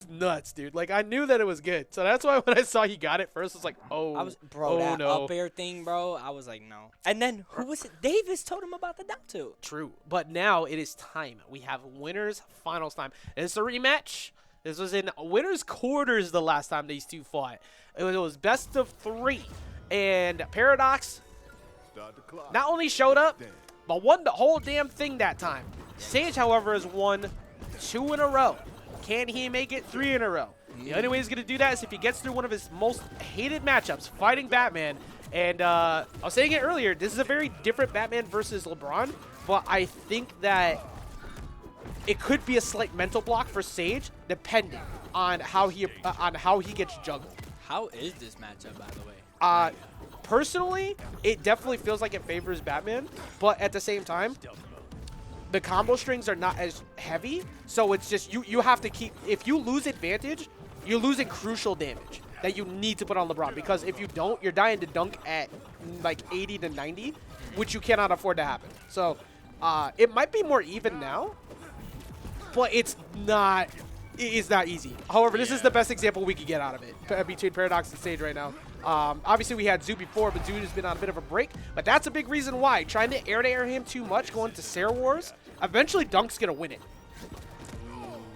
nuts, dude. Like, I knew that it was good. So that's why when I saw he got it first, I was like, that no. up air thing, bro. I was like, no. And then who was it? Davis told him about the down tilt. True. But now it is time. We have winners finals time. It's a rematch. This was in winners quarters the last time these two fought. It was best of 3. And Paradox not only showed up, but won the whole damn thing that time. Sage, however, has won 2 in a row. Can he make it 3 in a row? The only way he's going to do that is if he gets through one of his most hated matchups, fighting Batman. And I was saying it earlier, this is a very different Batman versus LeBron, but I think that it could be a slight mental block for Sage, depending on how he gets juggled. How is this matchup, by the way? Personally, it definitely feels like it favors Batman, but at the same time, the combo strings are not as heavy, so it's just you have to keep. If you lose advantage, you're losing crucial damage that you need to put on LeBron, because if you don't, you're dying to dunk at like 80 to 90, which you cannot afford to happen. So it might be more even now, but it's not. It is not easy. However, this is the best example we could get out of it between Paradox and Sage right now. Obviously, we had Zoo before, but Zoo has been on a bit of a break. But that's a big reason why. Trying to air him too much, going to Sarah Wars, eventually Dunk's going to win it.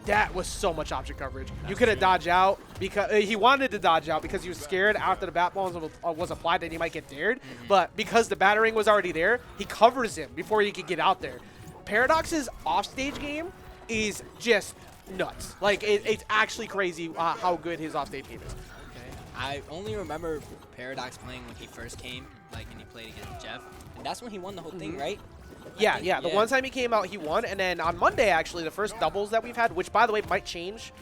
That was so much option coverage. You could have dodged out because he wanted to dodge out because he was scared after the bat balls was applied that he might get dared. But because the battering was already there, he covers him before he could get out there. Paradox's offstage game is just nuts. Like, it's actually crazy how good his offstage game is. Okay. I only remember Paradox playing when he first came, like, and he played against Jeff. And that's when he won the whole thing, right? Yeah. The one time he came out, he won. And then on Monday, actually, the first doubles that we've had, which, by the way, might change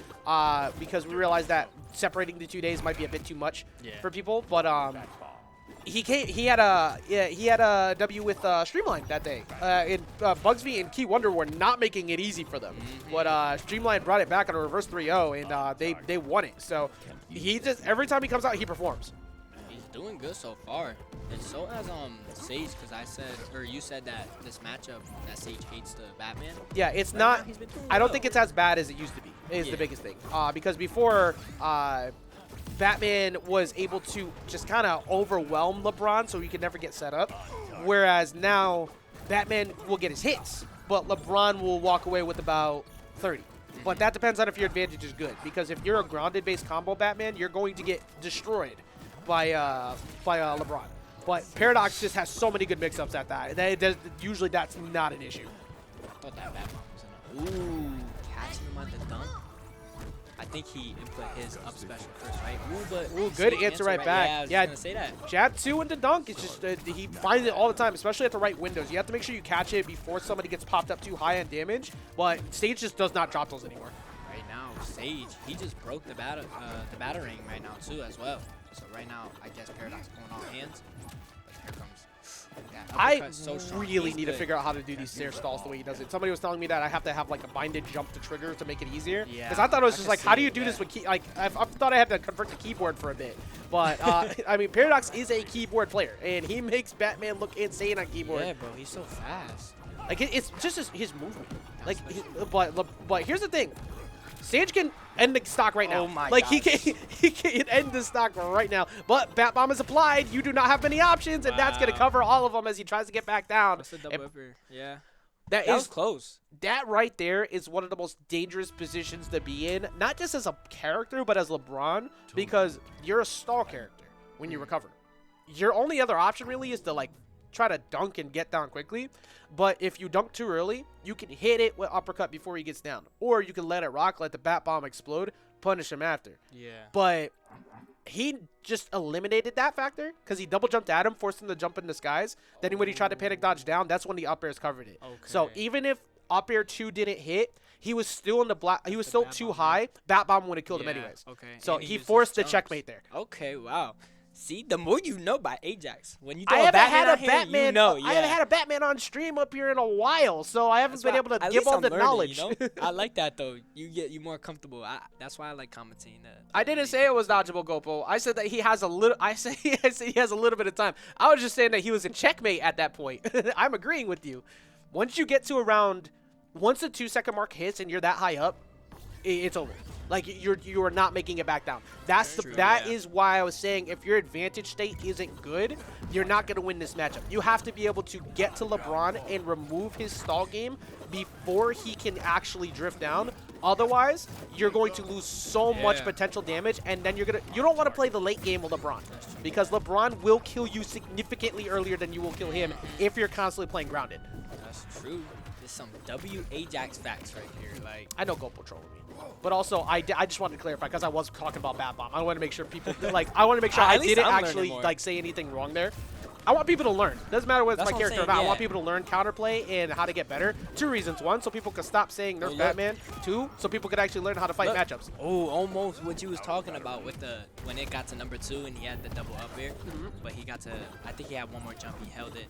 because we realized that separating the 2 days might be a bit too much for people. But he had a W with Streamline that day. Bugsby and Key Wonder were not making it easy for them. But Streamline brought it back on a reverse 3-0, and they won it. So he just, every time he comes out, he performs. He's doing good so far. And so has Sage, because I said, or you said that this matchup that Sage hates the Batman. Yeah, it's not. I don't think it's as bad as it used to be. Is the biggest thing. Because before, Batman was able to just kind of overwhelm LeBron so he could never get set up. Whereas now, Batman will get his hits, but LeBron will walk away with about 30. But that depends on if your advantage is good. Because if you're a grounded-based combo Batman, you're going to get destroyed by LeBron. But Paradox just has so many good mix-ups at that. Usually that's not an issue. I thought that Batman was in a... Ooh, catching him on the dunk. I think he input his up special first, right? Ooh, good answer right back. Yeah, I was just gonna say that. Jab 2 into dunk. It's just he finds it all the time, especially at the right windows. You have to make sure you catch it before somebody gets popped up too high on damage. But Sage just does not drop those anymore. Right now, Sage, he just broke the battering right now too as well. So right now, I guess Paradox going all hands. But here comes. I really need to figure out how to do these stair stalls the way he does it. Somebody was telling me that I have to have like a binded jump to trigger to make it easier. Because I thought it was just like, how do you do this with key? Like, I thought I had to convert to keyboard for a bit. But I mean, Paradox is a keyboard player, and he makes Batman look insane on keyboard. Yeah, bro, he's so fast. Like it's just his movement. Like, but here's the thing. Sage can end the stock right now. Oh my like gosh. he can end the stock right now. But Bat Bomb is applied. You do not have many options, and that's gonna cover all of them as he tries to get back down. That's a double upper. Yeah. That was close. That right there is one of the most dangerous positions to be in, not just as a character, but as LeBron, because you're a stall character when you recover. Your only other option really is to like try to dunk and get down quickly. But if you dunk too early, you can hit it with uppercut before he gets down. Or you can let it rock, let the bat bomb explode, punish him after. Yeah. But he just eliminated that factor because he double jumped at him, forced him to jump in the skies. Then when he tried to panic dodge down, that's when the up airs covered it. Okay. So even if up air 2 didn't hit, he was still in the black. He was still too high. Bat bomb would have killed him anyways. Okay. So he forced the checkmate there. Okay. Wow. See, the more you know by Ajax. When you throw I haven't had a Batman, here, you know, I haven't had a Batman on stream up here in a while, so I haven't been able to give all the knowledge. You know? I like that though. You more comfortable. That's why I like commenting. I didn't say it was dodgeable, Gopo. I said that he has a little. I say he has a little bit of time. I was just saying that he was in checkmate at that point. I'm agreeing with you. Once you get to around, once the 2-second mark hits and you're that high up, it's over. Like you are not making it back down. That's True, that yeah. is why I was saying if your advantage state isn't good, you're not gonna win this matchup. You have to be able to get to LeBron and remove his stall game before he can actually drift down. Otherwise, you're going to lose so much potential damage, and then you don't want to play the late game with LeBron because LeBron will kill you significantly earlier than you will kill him if you're constantly playing grounded. That's true. There's some W Ajax facts right here. Like I know Gopo trolling me. But also, I just wanted to clarify because I was talking about Bat Bomb. I want to make sure people I want to make sure I didn't actually say anything wrong there. I want people to learn. Doesn't matter whether it's my character or not. I want people to learn counterplay and how to get better. 2 reasons. 1, so people can stop saying nerf Batman. 2, so people could actually learn how to fight matchups. Oh, almost what you was talking about with when it got to number 2 and he had the double up air. But he got to, I think he had one more jump. He held it.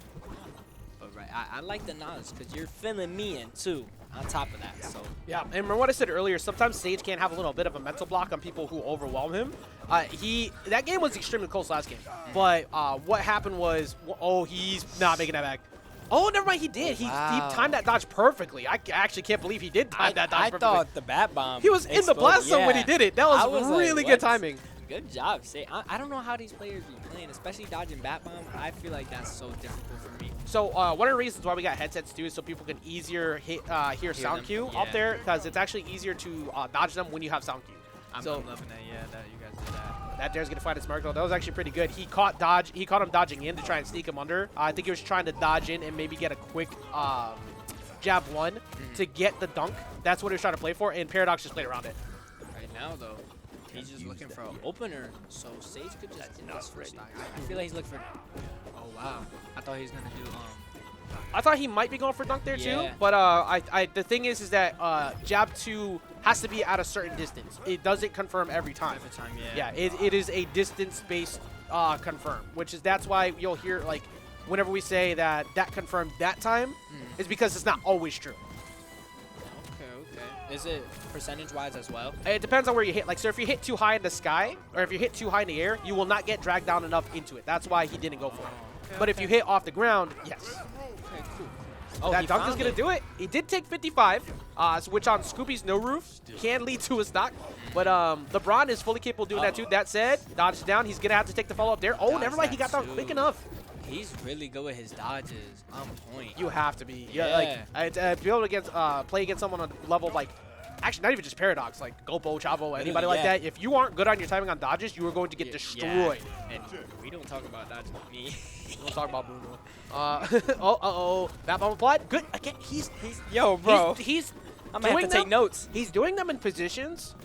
But right, I like the knowledge because you're filling me in too. On top of that, so yeah. And remember what I said earlier? Sometimes Sage can have a little bit of a mental block on people who overwhelm him. That game was extremely close last game, but what happened was, oh, he's not making that back. Oh, never mind, he did. He timed that dodge perfectly. I actually can't believe he did time that dodge perfectly. I thought the Bat Bomb. He was in the blast zone when he did it. That was really good timing. Good job, Say. I don't know how these players be playing, especially dodging Bat Bomb. I feel like that's so difficult for me. So one of the reasons why we got headsets too is so people can easier hear sound cue up there because it's actually easier to dodge them when you have sound cue. I'm loving that, that you guys did that. That dare's gonna find his mark though. That was actually pretty good. He caught him dodging in to try and sneak him under. I think he was trying to dodge in and maybe get a quick jab 1 to get the dunk. That's what he was trying to play for, and Paradox just played around it. Right now though, he's just looking for an opener, so Sage could just do this for stock. I feel like he's looking for. Oh wow, I thought he was gonna do. I thought he might be going for dunk there too, but the thing is that jab 2 has to be at a certain distance. It doesn't confirm every time. Every time, yeah. It is a distance-based confirm, that's why you'll hear like whenever we say that confirmed that time, is because it's not always true. Is it percentage-wise as well? It depends on where you hit. Like, so if you hit too high in the sky, or if you hit too high in the air, you will not get dragged down enough into it. That's why he didn't go for it. But if you hit off the ground, yes. Okay, cool. Oh, that dunk is going to do it. He did take 55, which on Scooby's no roof can lead to a stock. But LeBron is fully capable of doing that too. That said, dodge down. He's going to have to take the follow-up there. Oh, never mind. He got down quick enough. He's really good with his dodges. On point. You have to be. Yeah. Like, to be able to play against someone on a level like, actually not even just Paradox, like Gopo, Chavo, anybody like that. If you aren't good on your timing on dodges, you are going to get destroyed. And we don't talk about dodges with me. We'll talk about Bruno. That bomb applied. Good. Again, he's yo, bro. He's I'm gonna have to take notes. He's doing them in positions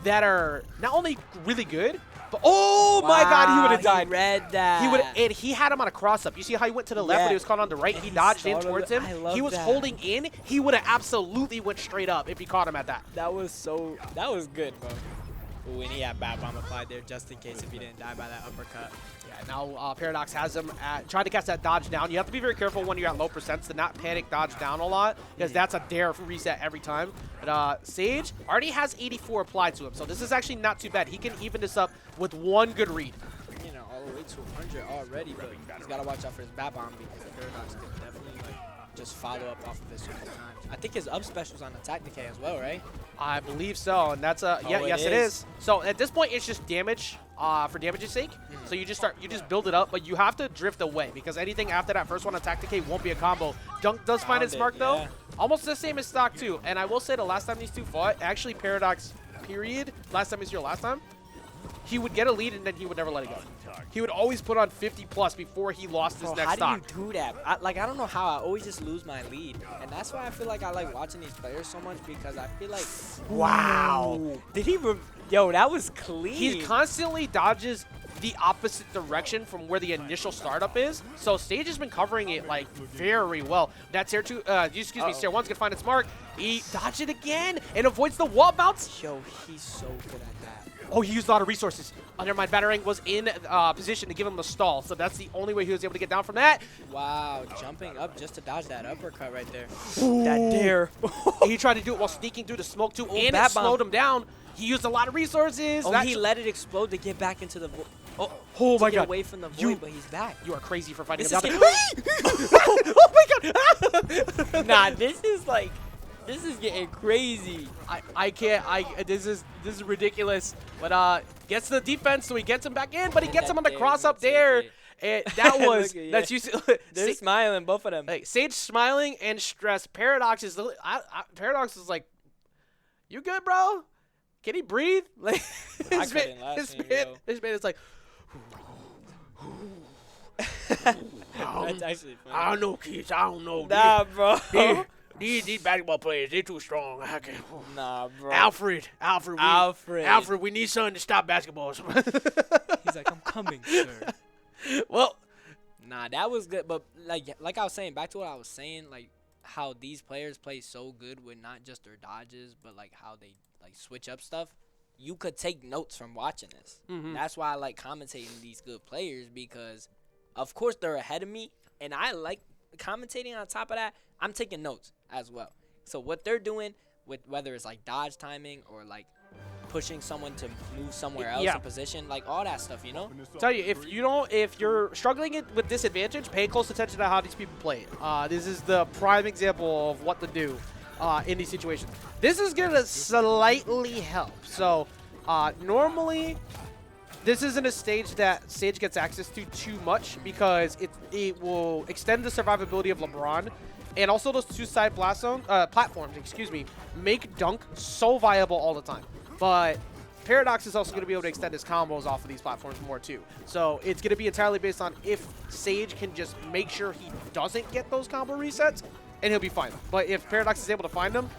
that are not only really good, but oh my God, he would have died. He read that. He would, and he had him on a cross up. You see how he went to the left, but he was caught on the right. He dodged in towards him. He was holding in. He would have absolutely went straight up if he caught him at that. That was good, bro. Ooh, and he had Bat Bomb applied there just in case if he didn't die by that uppercut. Yeah, now Paradox has him trying to catch that dodge down. You have to be very careful when you're at low percents to not panic dodge down a lot because that's a dare reset every time. But Sage already has 84 applied to him, so this is actually not too bad. He can even this up with 1 good read. You know, all the way to 100 already, but he's got to watch out for his Bat Bomb because Paradox can definitely just follow up off of it so many times. I think his up special's on attack decay as well, right? I believe so, and that's yes, it is. So at this point, it's just damage for damage's sake. So you just build it up, but you have to drift away because anything after that first one attack decay won't be a combo. Dunk does find its mark though, almost the same as stock too. And I will say the last time these two fought, actually Paradox period, last time he was here last time, he would get a lead and then he would never let it go. He would always put on 50 plus before he lost his next stock. How do you do that? I don't know how. I always just lose my lead. And that's why I feel like I like watching these players so much because I feel like, wow. Did he, yo, that was clean. He constantly dodges the opposite direction from where the initial startup is. So Sage has been covering it like very well. That tier 2, tier 1's gonna find its mark. He dodged it again and avoids the wall bounce. Yo, he's so good at that. Oh, he used a lot of resources. Never mind, Batarang was in position to give him the stall, so that's the only way he was able to get down from that. Wow, jumping up just to dodge that uppercut right there. Ooh. That dare. He tried to do it while sneaking through the smoke too, and it slowed him down. He used a lot of resources. Oh, he let it explode to get back into the void. Oh my God. Away from the void, but he's back. You are crazy for fighting him down. Oh my God. Nah, this is like... This is getting crazy. I can't. This is ridiculous. But gets the defense, so he gets him back in. But he gets him on the cross up there. And that was that's used. They're smiling, both of them. Hey, Sage smiling and stressed. Paradox is Paradox is like, you good, bro? Can he breathe? Like his man is like. That's actually funny. I don't know, kids. I don't know. Nah, bro. These basketball players, they're too strong. I can't. Nah, bro. Alfred, we need something to stop basketballs. He's like, I'm coming, sir. Well, nah, that was good. But like I was saying, back to what I was saying, like how these players play so good with not just their dodges, but like how they like switch up stuff. You could take notes from watching this. That's why I like commentating these good players, because of course they're ahead of me, and I like commentating. On top of that, I'm taking notes as well. So what they're doing with whether it's like dodge timing or like pushing someone to move somewhere else in position, like all that stuff, you know? Tell you, if you're struggling with disadvantage, pay close attention to how these people play. This is the prime example of what to do in these situations. This is gonna slightly help. So normally, this isn't a stage that Sage gets access to too much, because it will extend the survivability of LeBron, and also those two side platforms, make dunk so viable all the time. But Paradox is also going to be able to extend his combos off of these platforms more too. So it's going to be entirely based on if Sage can just make sure he doesn't get those combo resets, and he'll be fine. But if Paradox is able to find them,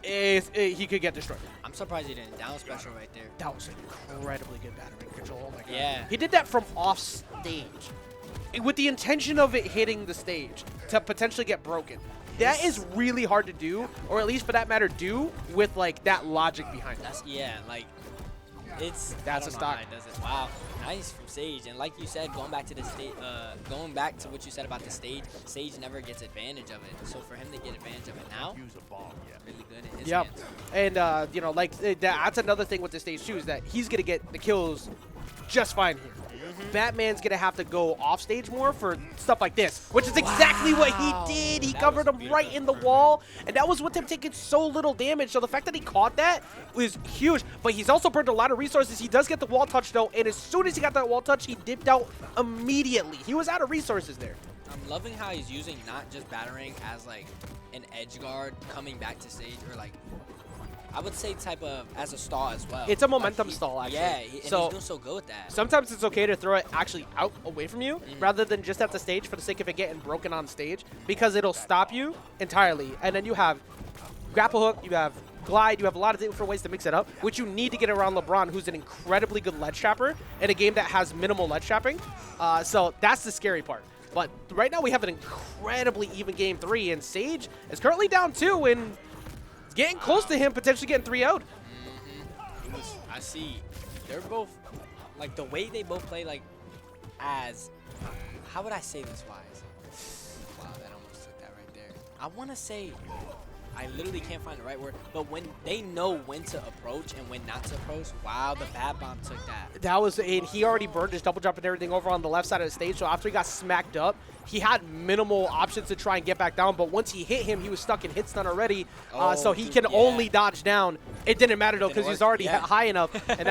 he could get destroyed. I'm surprised he didn't down special right there. That was an incredibly good battering control. Oh my god. Yeah. He did that from off stage, with the intention of it hitting the stage to potentially get broken. That is really hard to do, or at least for that matter, do with like that logic behind it. Like it's that's a stock. Does it. Wow, nice from Sage. And like you said, going back to the stage, going back to what you said about the stage, Sage never gets advantage of it. So for him to get advantage of it now, really good in his hands. And you know, like that's another thing with the stage too, is that he's gonna get the kills just fine here. Batman's gonna have to go off stage more for stuff like this, which is exactly what he did. He covered him right in the wall, and that was with him taking so little damage. So the fact that he caught that was huge. But he's also burned a lot of resources. He does get the wall touch though, and as soon as he got that wall touch, he dipped out immediately. He was out of resources there. I'm loving how he's using not just battering as like an edge guard coming back to stage, or like I would say type of as a stall as well. It's a momentum stall, actually. Yeah, and he's doing so good with that. Sometimes it's okay to throw it actually out away from you rather than just at the stage for the sake of it getting broken on stage, because it'll stop you entirely. And then you have grapple hook, you have glide, you have a lot of different ways to mix it up, which you need to get around LeBron, who's an incredibly good ledge trapper in a game that has minimal ledge trapping. So that's the scary part. But right now we have an incredibly even game 3, and Sage is currently down 2 and getting close to him, potentially getting 3-0'd. I see. They're both, like, the way they both play, like, as, how would I say this wise? Wow, that almost took that right there. I want to say, I literally can't find the right word, but when they know when to approach and when not to approach, wow, the bad bomb took that. That was, and he already burned his double jump and everything over on the left side of the stage, so after he got smacked up, he had minimal options to try and get back down, but once he hit him, he was stuck in hit stun already, so he can only dodge down. It didn't matter, though, because he's already high enough, and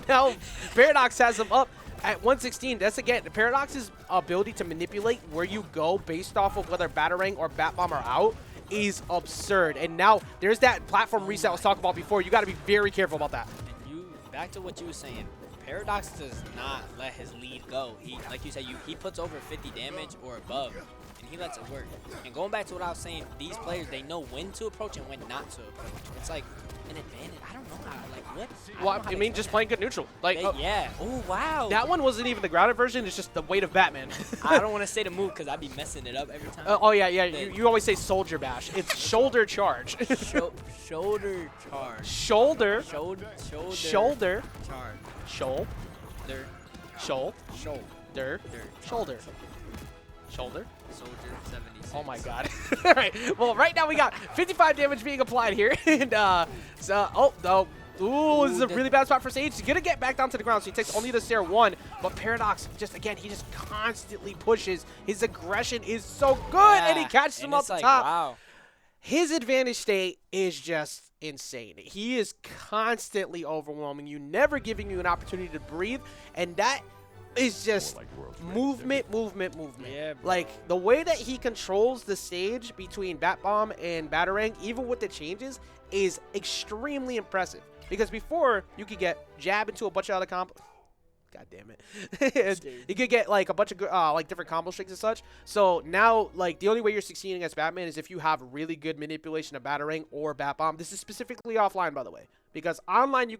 now Paradox has him up at 116. That's, again, Paradox's ability to manipulate where you go based off of whether Batarang or Bat Bomb are out is absurd. And now there's that platform reset I was talking about before. You got to be very careful about that. And back to what you were saying, Paradox does not let his lead go. He, like you said, he puts over 50 damage or above, and he lets it work. And going back to what I was saying, these players, they know when to approach and when not to approach. It's like an advantage. I don't know how, like, what? Well, I mean, just playing good neutral. Like, yeah. Oh, wow. That one wasn't even the grounded version. It's just the weight of Batman. I don't want to say the move because I'd be messing it up every time. Oh, yeah. You always say soldier bash. It's shoulder charge. Shoulder charge. Shoulder. Shoulder. Charge. Shoulder. Shoulder. Shoulder. Shoulder. Soldier 76. Oh my god. All right. Well, right now we got 55 damage being applied here. And this is a really bad spot for Sage. He's gonna get back down to the ground, so he takes only the stair 1. But Paradox, he just constantly pushes. His aggression is so good, and he catches him up like, top. Wow. his advantage state is just insane. He is constantly overwhelming you, never giving you an opportunity to breathe, and that is just movement. Yeah, bro. Like, the way that he controls the stage between Bat Bomb and Batarang, even with the changes, is extremely impressive. Because before, you could get jab into a bunch of other combos. God damn it. You could get, like, a bunch of, like, different combo strings and such. So now, like, the only way you're succeeding against Batman is if you have really good manipulation of Batarang or Bat Bomb. This is specifically offline, by the way. Because online, you